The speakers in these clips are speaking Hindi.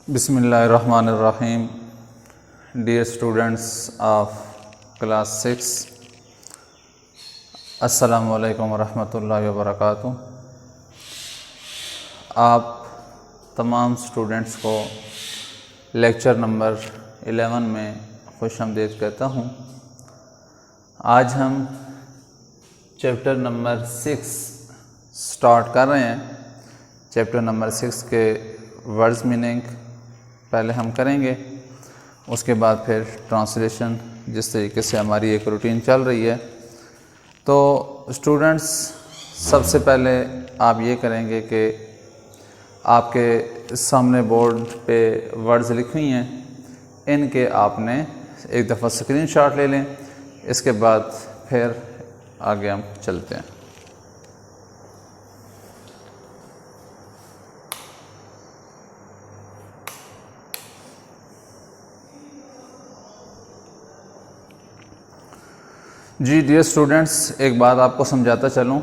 बिस्मिल्लाहिर्रहमानिर्रहीम। डियर स्टूडेंट्स ऑफ क्लास 6, अस्सलामु अलैकुम वरहमतुल्लाहि वबरकातुहू। आप तमाम स्टूडेंट्स को लेक्चर नंबर 11 में खुशामदीद कहता हूँ। आज हम चैप्टर नंबर 6 स्टार्ट कर रहे हैं। चैप्टर नंबर 6 के वर्ड्स मीनिंग पहले हम करेंगे, उसके बाद फिर ट्रांसलेशन, जिस तरीके से हमारी एक रूटीन चल रही है। तो स्टूडेंट्स, सबसे पहले आप ये करेंगे कि आपके सामने बोर्ड पे वर्ड्स लिखी हुई हैं, इनके आपने एक दफ़ा स्क्रीनशॉट ले लें। इसके बाद फिर आगे हम चलते हैं। जी डियर स्टूडेंट्स, एक बात आपको समझाता चलूँ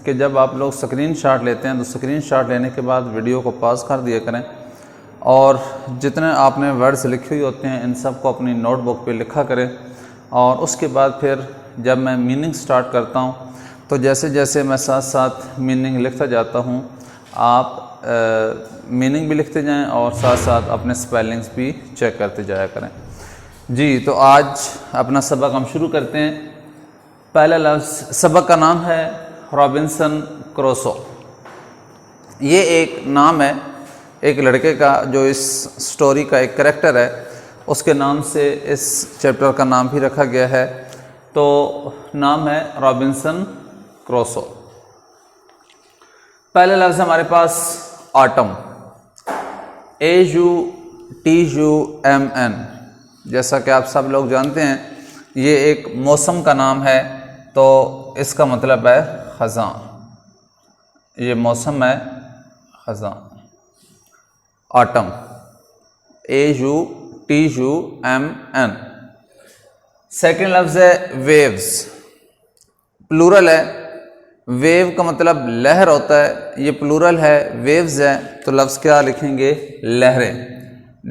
कि जब आप लोग स्क्रीनशॉट लेते हैं तो स्क्रीनशॉट लेने के बाद वीडियो को पॉज कर दिया करें और जितने आपने वर्ड्स लिखे हुए होते हैं इन सब को अपनी नोटबुक पे लिखा करें। और उसके बाद फिर जब मैं मीनिंग स्टार्ट करता हूँ तो जैसे जैसे मैं साथ साथ मीनिंग लिखता जाता हूँ, आप मीनिंग भी लिखते जाएं और साथ साथ अपने स्पेलिंग्स भी चेक करते जाया करें। जी, तो आज अपना सबक हम शुरू करते हैं। पहला लफ्ज़ सबक का नाम है रॉबिन्सन क्रूसो। ये एक नाम है एक लड़के का जो इस स्टोरी का एक कैरेक्टर है, उसके नाम से इस चैप्टर का नाम भी रखा गया है। तो नाम है रॉबिन्सन क्रूसो। पहला लफ्ज़ हमारे पास ऑटम, AUTUMN। जैसा कि आप सब लोग जानते हैं, ये एक मौसम का नाम है, तो इसका मतलब है ख़ज़ां। ये मौसम है ख़ज़ां, ऑटम, AUTUMN। सेकेंड लफ्ज़ है वेव्स, प्लूरल है। वेव का मतलब लहर होता है, ये प्लूरल है, वेव्स है, तो लफ्ज़ क्या लिखेंगे? लहरें,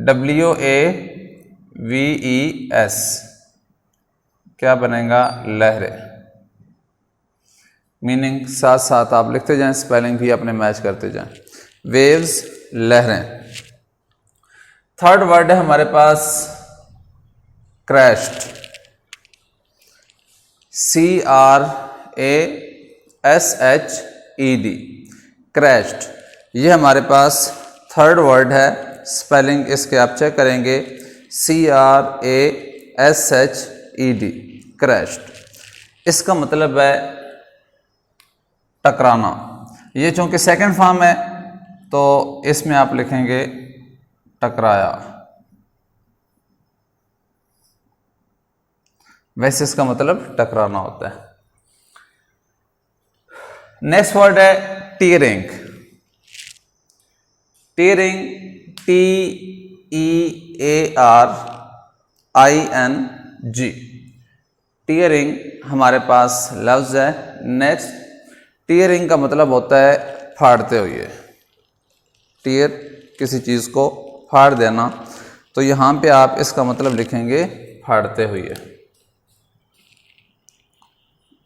WAVES। क्या बनेगा? लहरें। मीनिंग साथ साथ आप लिखते जाएं, स्पेलिंग भी अपने मैच करते जाएं। वेव्स, लहरें। थर्ड वर्ड है हमारे पास क्रैश्ड, CRASHED, क्रैश्ड। ये हमारे पास थर्ड वर्ड है। स्पेलिंग इसके आप चेक करेंगे, CRASHED, क्रैश्ड। इसका मतलब है टकराना। ये चूंकि सेकंड फॉर्म है तो इसमें आप लिखेंगे टकराया। वैसे इसका मतलब टकराना होता है। नेक्स्ट वर्ड है टीयरिंग, टीयरिंग, TEARING, टीयरिंग हमारे पास लफ्ज़ है। नेक्स्ट, टीयरिंग का मतलब होता है फाड़ते हुए। टीयर किसी चीज़ को फाड़ देना, तो यहाँ पे आप इसका मतलब लिखेंगे फाड़ते हुए।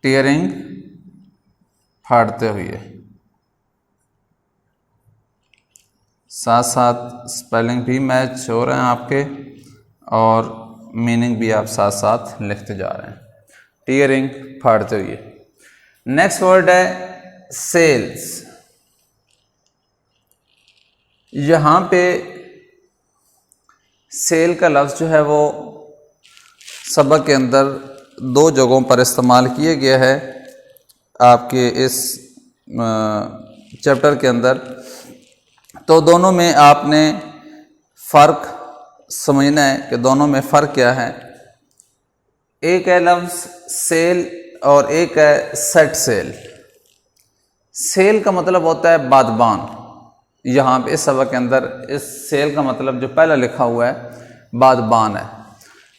टीयरिंग, फाड़ते हुए। साथ साथ स्पेलिंग भी मैच हो रहे हैं आपके और मीनिंग भी आप साथ साथ लिखते जा रहे हैं। टीयरिंग, फाड़ते हुए। नेक्स्ट वर्ड है सेल्स। यहाँ पे सेल का लफ्ज़ जो है वो सबक के अंदर दो जगहों पर इस्तेमाल किया गया है आपके इस चैप्टर के अंदर। तो दोनों में आपने फ़र्क समझना है कि दोनों में फ़र्क क्या है। एक है लफ्ज़ सेल और एक है सेट सेल। सेल का मतलब होता है बादबान। यहाँ पे इस सबक के अंदर इस सेल का मतलब जो पहला लिखा हुआ है बादबान है।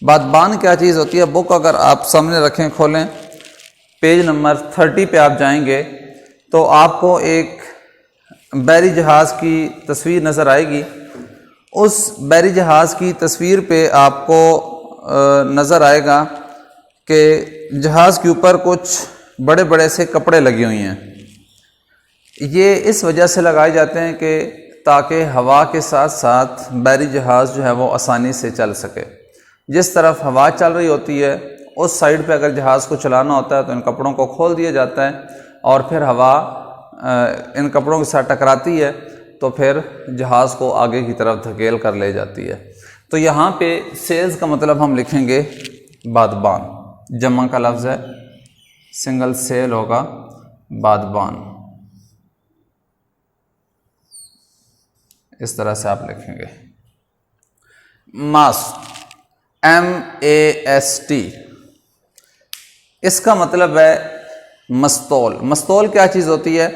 बादबान क्या चीज़ होती है? बुक अगर आप सामने रखें, खोलें, पेज नंबर 30 पे आप जाएंगे तो आपको एक बहरी जहाज़ की तस्वीर नज़र आएगी उस बैरी जहाज़ की तस्वीर पे आपको नज़र आएगा कि जहाज़ के ऊपर कुछ बड़े बड़े से कपड़े लगे हुए हैं। ये इस वजह से लगाए जाते हैं कि ताकि हवा के साथ साथ बैरी जहाज़ जो है वो आसानी से चल सके। जिस तरफ हवा चल रही होती है उस साइड पे अगर जहाज़ को चलाना होता है तो इन कपड़ों को खोल दिया जाता है और फिर हवा इन कपड़ों के साथ टकराती है तो फिर जहाज़ को आगे की तरफ धकेल कर ले जाती है। तो यहाँ पे सेल्स का मतलब हम लिखेंगे बादबान, जमा का लफ्ज़ है, सिंगल सेल होगा बादबान। इस तरह से आप लिखेंगे। मास्ट, MAST, इसका मतलब है मस्तौल। मस्तौल क्या चीज़ होती है?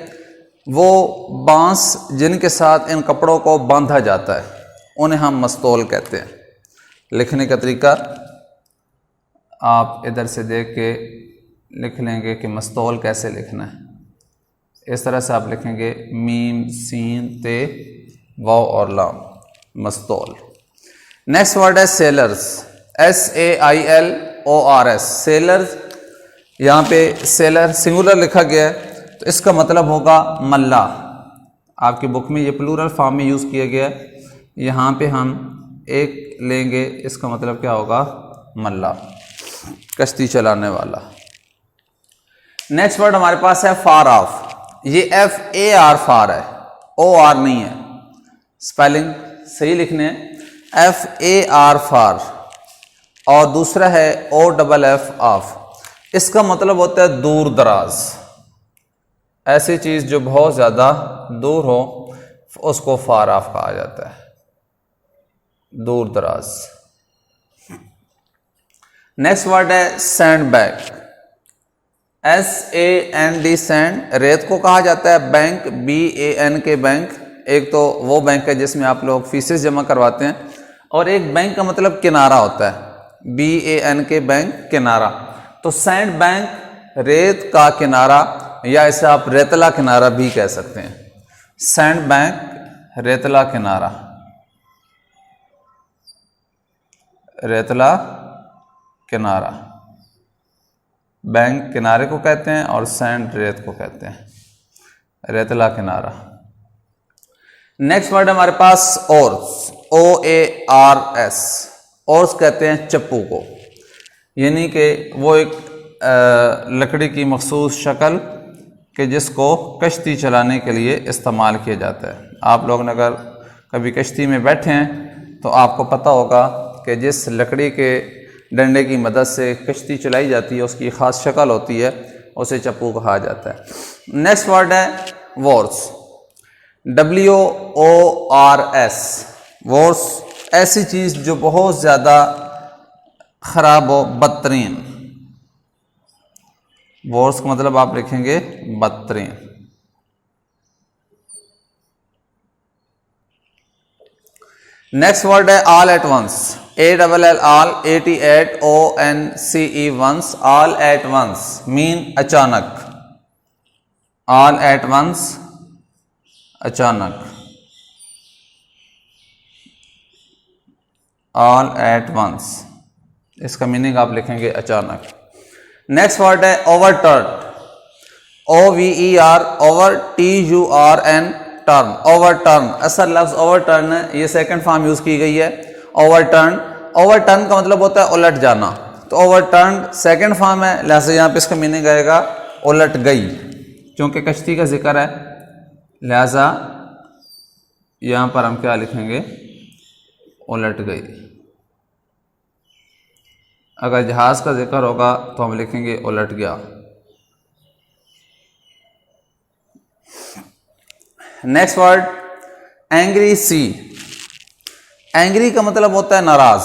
वो बांस जिनके साथ इन कपड़ों को बांधा जाता है उन्हें हम मस्तौल कहते हैं। लिखने का तरीका आप इधर से देख के लिख लेंगे कि मस्तौल कैसे लिखना है। इस तरह से आप लिखेंगे मीम सीन ते वाव और लाम, मस्तौल। नेक्स्ट वर्ड है सेलर्स, SAILORS, सेलर्स। यहाँ पे सेलर सिंगुलर लिखा गया है तो इसका मतलब होगा मल्ला। आपकी बुक में ये प्लूरल फॉर्म में यूज़ किया गया है, यहाँ पे हम एक लेंगे, इसका मतलब क्या होगा? मल्ला, कश्ती चलाने वाला। नेक्स्ट वर्ड हमारे पास है फार ऑफ। ये FAR फार है, OR नहीं है। स्पेलिंग सही लिखने हैं, FAR फार। और दूसरा है OFF ऑफ। इसका मतलब होता है दूर दराज। ऐसी चीज़ जो बहुत ज़्यादा दूर हो उसको फार ऑफ कहा जाता है, दूर दराज। नेक्स्ट वर्ड है सैंड बैग, SAND, सैंड। रेत को कहा जाता है बैंक, BANK बैंक। एक तो वो बैंक है जिसमें आप लोग फीसेस जमा करवाते हैं, और एक बैंक का मतलब किनारा होता है, BANK बैंक, किनारा। तो सैंड बैंक रेत का किनारा, या इसे आप रेतला किनारा भी कह सकते हैं। सैंड बैंक रेतला किनारा, रेतला किनारा। बैंक किनारे को कहते हैं और सैंड रेत को कहते हैं, रेतला किनारा। नेक्स्ट वर्ड हमारे पास ओर्स, OARS। ओर्स कहते हैं चप्पू को, यानी कि वो एक लकड़ी की मखसूस शक्ल कि जिसको कश्ती चलाने के लिए इस्तेमाल किया जाता है। आप लोग अगर कभी कश्ती में बैठे हैं तो आपको पता होगा कि जिस लकड़ी के डंडे की मदद से कश्ती चलाई जाती है उसकी ख़ास शक्ल होती है, उसे चप्पू कहा जाता है। नेक्स्ट वर्ड है वॉर्स, WORS। वॉर्स ऐसी चीज़ जो बहुत ज़्यादा ख़राब हो, बदतरीन। वॉर्स का मतलब आप लिखेंगे बदतरीन। नेक्स्ट वर्ड है all at once, ALL all, ATONCE once. All at once mean अचानक, ऑल एट वंस अचानक, ऑल एट वंस, इसका मीनिंग आप लिखेंगे अचानक। नेक्स्ट वर्ड है overturn, OVER, OVERTURN, turn, overturn. असल लफ्ज़ ओवरटर्न है, ये सेकंड फॉर्म यूज़ की गई है, ओवरटर्न। ओवरटर्न का मतलब होता है उलट जाना, तो ओवरटर्न सेकंड फॉर्म है, लिहाजा यहाँ पे इसका मीनिंग आएगा उलट गई, क्योंकि कश्ती का जिक्र है, लिहाजा यहाँ पर हम क्या लिखेंगे? उलट गई। अगर जहाज़ का जिक्र होगा तो हम लिखेंगे उलट गया। नेक्स्ट वर्ड एंग्री सी। एंग्री का मतलब होता है नाराज।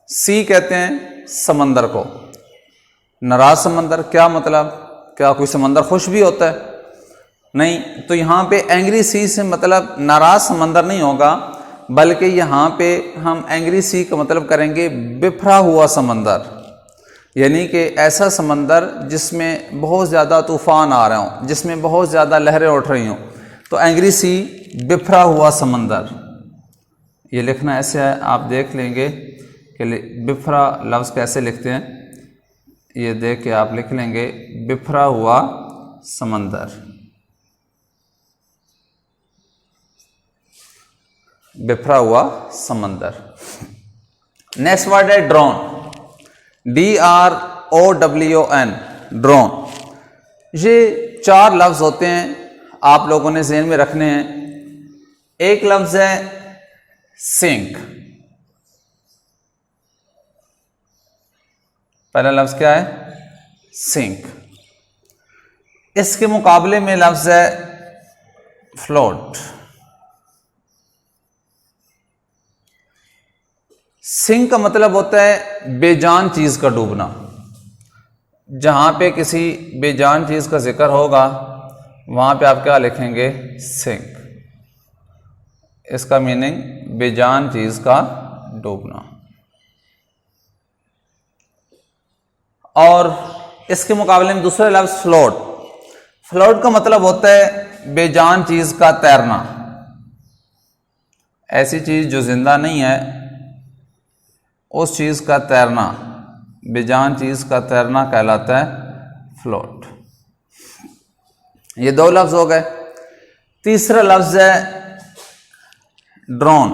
सी कहते हैं समंदर को, नाराज समंदर। क्या मतलब? क्या कोई समंदर खुश भी होता है? नहीं। तो यहाँ पे एंग्री सी से मतलब नाराज समंदर नहीं होगा, बल्कि यहाँ पे हम एंग्री सी का मतलब करेंगे बिफरा हुआ समंदर, यानी कि ऐसा समंदर जिसमें बहुत ज़्यादा तूफ़ान आ रहे हों, जिसमें बहुत ज़्यादा लहरें उठ रही हों, तो एंग्री सी बिफरा हुआ समंदर, ये लिखना ऐसे है, आप देख लेंगे कि बिफरा लफ्ज़ कैसे लिखते हैं। ये देख के आप लिख लेंगे बिफरा हुआ समंदर, बिफरा हुआ समंदर। नेक्स्ट वर्ड है ड्रोन, DROWN, ड्रोन। ये 4 लफ्ज़ होते हैं, आप लोगों ने ज़हन में रखने हैं। एक लफ्ज़ है सिंक, पहला लफ्ज़ क्या है? सिंक। इसके मुकाबले में लफ्ज़ है फ्लोट। सिंक का मतलब होता है बेजान चीज़ का डूबना। जहाँ पे किसी बेजान चीज़ का जिक्र होगा वहाँ पे आप क्या लिखेंगे? सिंक। इसका मीनिंग बेजान चीज़ का डूबना। और इसके मुकाबले में दूसरा लफ्ज़ फ्लोट। फ्लोट का मतलब होता है बेजान चीज़ का तैरना। ऐसी चीज़ जो जिंदा नहीं है उस चीज़ का तैरना, बेजान चीज़ का तैरना कहलाता है फ्लोट। ये 2 लफ्ज़ हो गए। तीसरा लफ्ज़ है ड्रोन,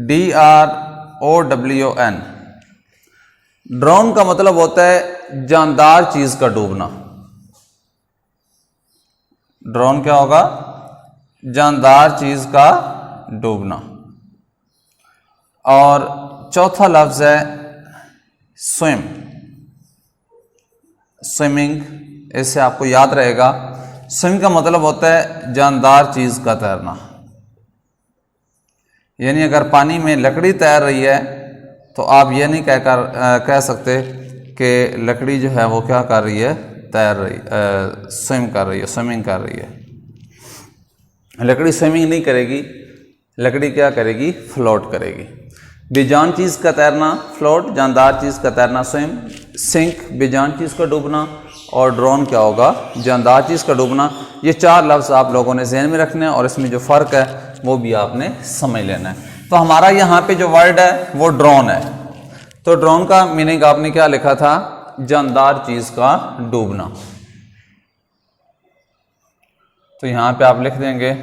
DROWN। ड्रोन का मतलब होता है जानदार चीज़ का डूबना। ड्रोन क्या होगा? जानदार चीज़ का डूबना। और चौथा लफ्ज़ है स्विम, स्विमिंग। इससे आपको याद रहेगा, स्विम का मतलब होता है जानदार चीज़ का तैरना। यानी अगर पानी में लकड़ी तैर रही है तो आप ये नहीं कह सकते कि लकड़ी जो है वो क्या कर रही है? तैर रही, स्विम कर रही है, स्विमिंग कर रही है। लकड़ी स्विमिंग नहीं करेगी, लकड़ी क्या करेगी? फ्लोट करेगी। बेजान चीज़ का तैरना फ्लोट, जानदार चीज़ का तैरना स्विम, सिंक बेजान चीज़ का डूबना, और ड्रोन क्या होगा? जानदार चीज़ का डूबना। ये 4 लफ्ज़ आप लोगों ने ज़हन में रखने हैं और इसमें जो फ़र्क है वो भी आपने समझ लेना है। तो हमारा यहाँ पे जो वर्ड है वो ड्रोन है। तो ड्रोन का मीनिंग आपने क्या लिखा था? जानदार चीज़ का डूबना। तो यहाँ पे आप लिख देंगे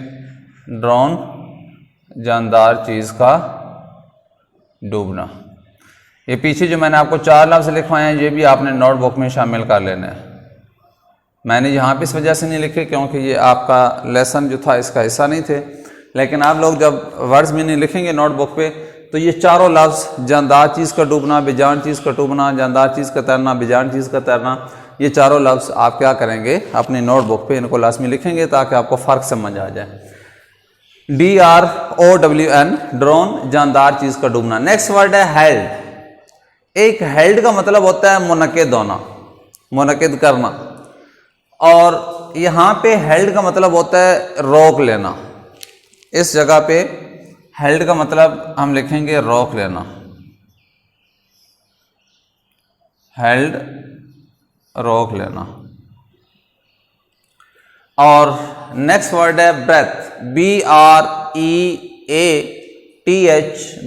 ड्रोन, जानदार चीज़ का डूबना। ये पीछे जो मैंने आपको 4 लफ्ज़ लिखवाए हैं ये भी आपने नोटबुक में शामिल कर लेना है। मैंने यहाँ पे इस वजह से नहीं लिखे क्योंकि ये आपका लेसन जो था इसका हिस्सा नहीं थे, लेकिन आप लोग जब वर्ड्स में नहीं लिखेंगे नोटबुक पे तो ये चारों लफ्ज़ जानदार चीज़ का डूबना, बेजान चीज़ का डूबना, जानदार चीज़ का तैरना, बेजान चीज़ का तैरना, ये चारों लफ्ज़ आप क्या करेंगे? अपनी नोटबुक पे इनको लाजमी लिखेंगे ताकि आपको फ़र्क समझ आ जाए। DROWN, ड्रोन, जानदार चीज़ का डूबना। नेक्स्ट वर्ड है हेल्ड। एक हेल्ड का मतलब होता है मुनक़िद होना, मुनक़िद करना। और यहाँ पे हेल्ड का मतलब होता है रोक लेना। इस जगह पे हेल्ड का मतलब हम लिखेंगे रोक लेना, हेल्ड, रोक लेना। और नेक्स्ट वर्ड है ब्रेथ, BREATH,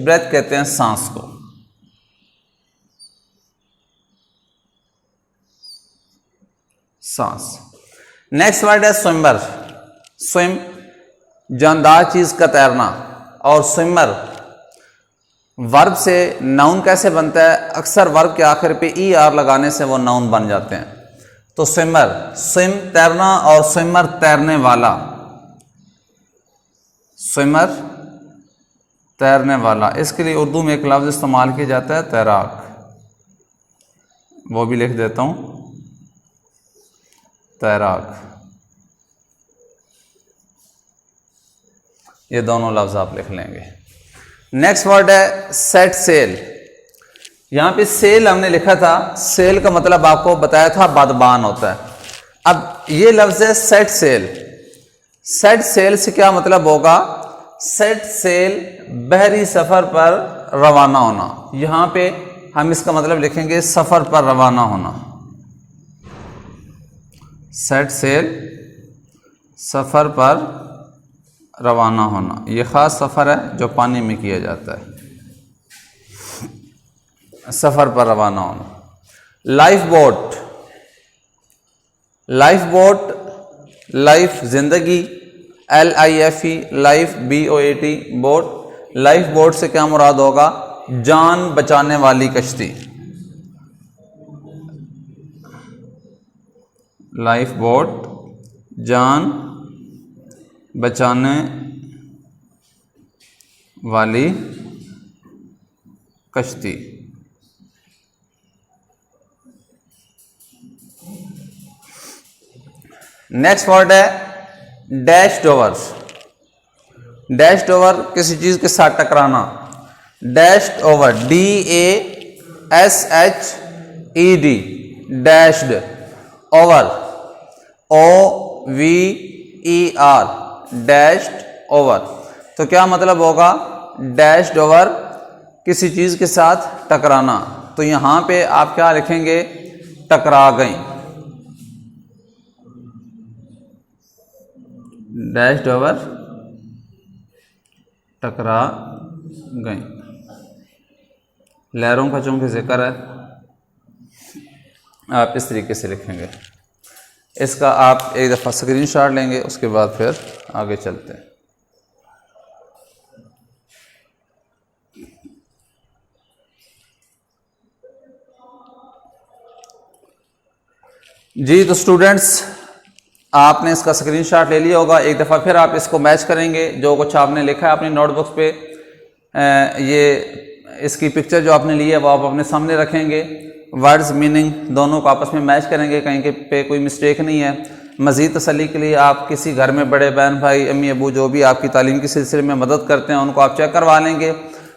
ब्रेथ कहते हैं सांस को। सांस। नेक्स्ट वर्ड है स्विमर, स्विम, जानदार चीज का तैरना। और स्विमर वर्ब से नाउन कैसे बनता है? अक्सर वर्ब के आखिर पे ER लगाने से वो नाउन बन जाते हैं। तो स्विमर, स्विम तैरना, और स्विमर तैरने वाला, स्विमर तैरने वाला। इसके लिए उर्दू में एक लफ्ज़ इस्तेमाल किया जाता है तैराक, वो भी लिख देता हूं, तैराक। ये दोनों लफ्ज़ आप लिख लेंगे। नेक्स्ट वर्ड है सेट सेल। यहां पे सेल हमने लिखा था, सेल का मतलब आपको बताया था बदबान होता है। अब ये लफ्ज़ है सेट सेल। सेट सेल से क्या मतलब होगा? सेट सेल बहरी सफ़र पर रवाना होना। यहां पे हम इसका मतलब लिखेंगे सफ़र पर रवाना होना। सेट सेल, सफ़र पर रवाना होना, ये ख़ास सफ़र है जो पानी में किया जाता है, सफ़र पर रवाना होना। Life boat, life boat, life ज़िंदगी, LIFE, life BOAT, boat. Life boat से क्या मुराद होगा? जान बचाने वाली कश्ती। लाइफ बोट, जान बचाने वाली कश्ती। नेक्स्ट वर्ड है डैश्ड ओवर। डैश्ड ओवर किसी चीज के साथ टकराना। Dashed over, DASHED, dashed over, OVER, dashed over. तो क्या मतलब होगा? डैश्ड ओवर, किसी चीज के साथ टकराना। तो यहां पे आप क्या लिखेंगे? टकरा गई। डैश्ड ओवर, टकरा गई। लहरों का चूंकि जिक्र है, आप इस तरीके से लिखेंगे। इसका आप एक दफ़ा स्क्रीनशॉट लेंगे, उसके बाद फिर आगे चलते हैं। जी तो स्टूडेंट्स, आपने इसका स्क्रीनशॉट ले लिया होगा। एक दफ़ा फिर आप इसको मैच करेंगे, जो कुछ आपने लिखा है अपनी नोटबुक्स पे। ये इसकी पिक्चर जो आपने ली है वो आप अपने सामने रखेंगे। वर्ड्स, मीनिंग दोनों को आपस में मैच करेंगे, कहीं के पे कोई मिस्टेक नहीं है। मज़ीद तसल्ली के लिए आप किसी घर में बड़े बहन भाई, अम्मी अबू जो भी आपकी तालीम के सिलसिले में मदद करते हैं, उनको आप चेक करवा लेंगे।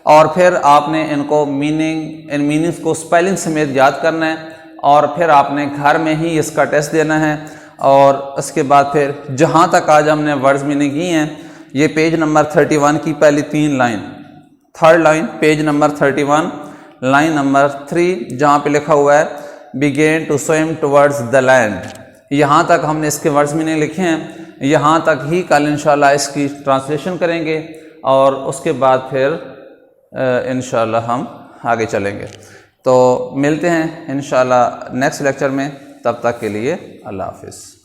और फिर आपने इनको इन मीनिंग्स को स्पेलिंग समेत याद करना है, और फिर आपने घर में ही इसका टेस्ट देना है। और उसके बाद फिर जहाँ तक आज हमने वर्ड्स मीनिंग की हैं, ये पेज नंबर 31 की पहली 3 line, third line, page number 31, line number 3, जहाँ पे लिखा हुआ है began to swim towards the land, यहाँ तक हमने इसके वर्ड्स मीनिंग लिखे हैं। यहाँ तक ही कल इंशाल्लाह इसकी ट्रांसलेशन करेंगे, और उसके बाद फिर इंशाल्लाह हम आगे चलेंगे। तो मिलते हैं इंशाल्लाह नेक्स्ट लेक्चर में, तब तक के लिए अल्लाह हाफिज़।